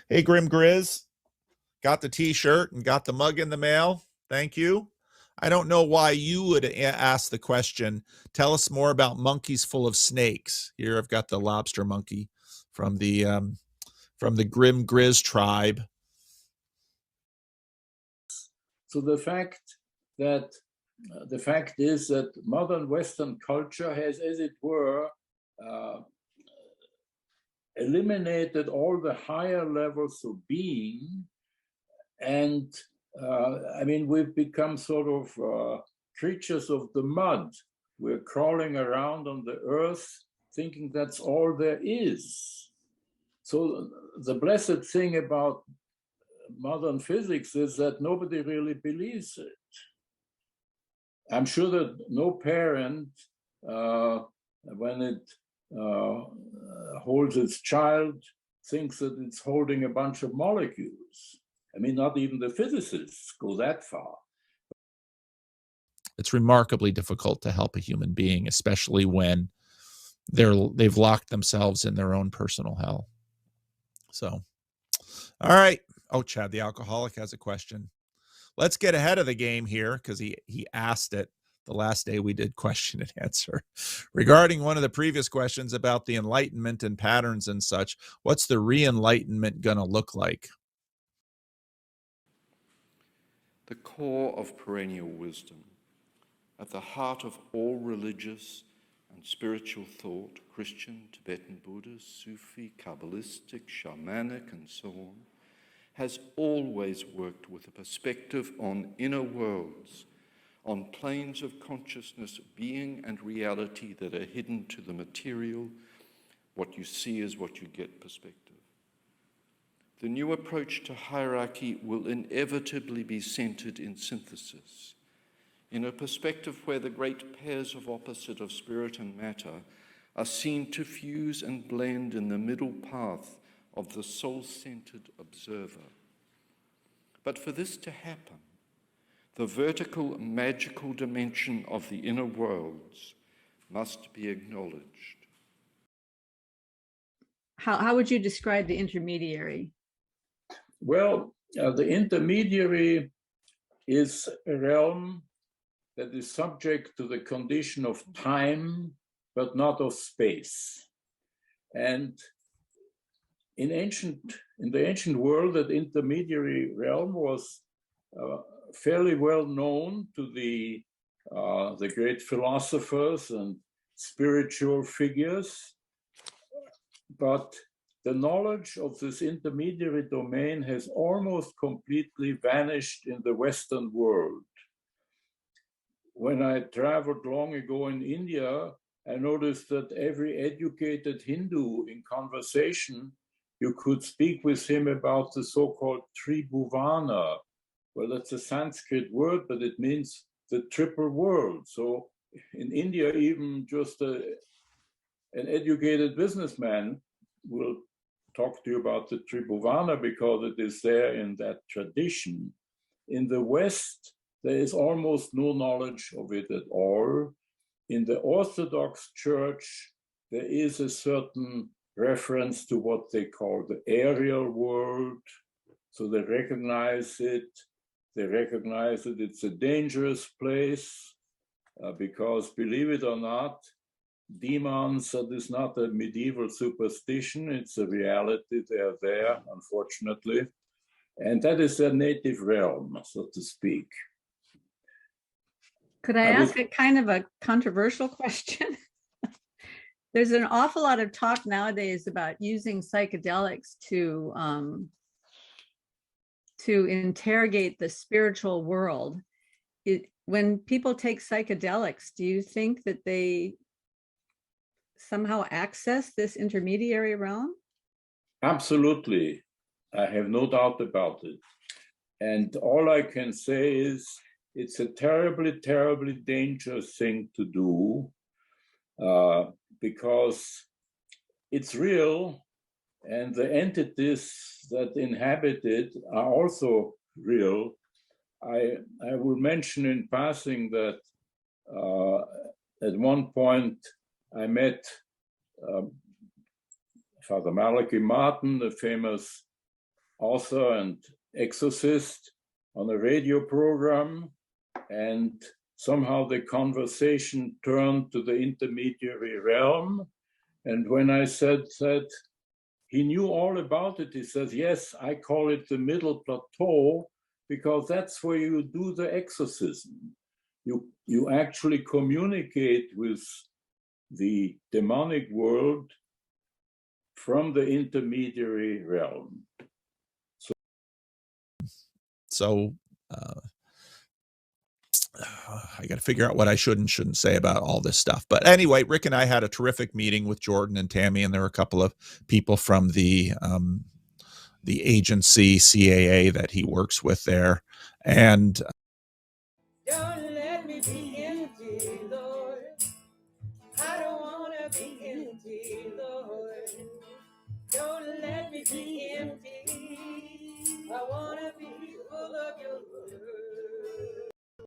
Hey, Grim Grizz, got the t-shirt and got the mug in the mail. Thank you. I don't know why you would ask the question. Tell us more about monkeys full of snakes. Here I've got the lobster monkey from the Grim Grizz tribe. So the fact is that modern Western culture has, as it were, eliminated all the higher levels of being, and I mean, we've become sort of creatures of the mud. We're crawling around on the earth thinking that's all there is. So the blessed thing about modern physics is that nobody really believes it. I'm sure that no parent, when it holds its child, thinks that it's holding a bunch of molecules. I mean, not even the physicists go that far. It's remarkably difficult to help a human being, especially when they've locked themselves in their own personal hell. So, all right. Oh, Chad the alcoholic has a question. Let's get ahead of the game here because he asked it the last day we did question and answer. Regarding one of the previous questions about the enlightenment and patterns and such, what's the re-enlightenment going to look like? The core of perennial wisdom, at the heart of all religious and spiritual thought, Christian, Tibetan, Buddhist, Sufi, Kabbalistic, shamanic, and so on, has always worked with a perspective on inner worlds, on planes of consciousness, being and reality that are hidden to the material. What you see is what you get perspective. The new approach to hierarchy will inevitably be centered in synthesis, in a perspective where the great pairs of opposite of spirit and matter are seen to fuse and blend in the middle path of the soul-centered observer. But for this to happen, the vertical magical dimension of the inner worlds must be acknowledged. How would you describe the intermediary? Well, the intermediary is a realm that is subject to the condition of time, but not of space. And in the ancient world, that intermediary realm was fairly well known to the great philosophers and spiritual figures, but the knowledge of this intermediary domain has almost completely vanished in the Western world. When I traveled long ago in India, I noticed that every educated Hindu in conversation, you could speak with him about the so-called Tribhuvana. Well, that's a Sanskrit word, but it means the triple world. So in India, even just an educated businessman will talk to you about the Tribhuvana because it is there in that tradition. In the West, there is almost no knowledge of it at all. In the Orthodox Church, there is a certain reference to what they call the aerial world. So they recognize it. They recognize that it's a dangerous place because, believe it or not, demons, that is not a medieval superstition. It's a reality. They are there, unfortunately. And that is their native realm, so to speak. Could I ask a kind of a controversial question? There's an awful lot of talk nowadays about using psychedelics to interrogate the spiritual world. When people take psychedelics, do you think that they somehow access this intermediary realm? Absolutely. I have no doubt about it. And all I can say is it's a terribly, terribly dangerous thing to do because it's real and the entities that inhabit it are also real. I will mention in passing that at one point I met Father Malachi Martin, the famous author and exorcist on a radio program, and somehow the conversation turned to the intermediary realm. And when I said that he knew all about it, he says, yes, I call it the middle plateau, because that's where you do the exorcism. You actually communicate with the demonic world from the intermediary realm. So I got to figure out what I should and shouldn't say about all this stuff. But anyway, Rick and I had a terrific meeting with Jordan and Tammy, and there were a couple of people from the agency CAA that he works with there. And don't let me be empty, Lord. I don't want to be empty, Lord. Don't let me be empty. I want to be full of your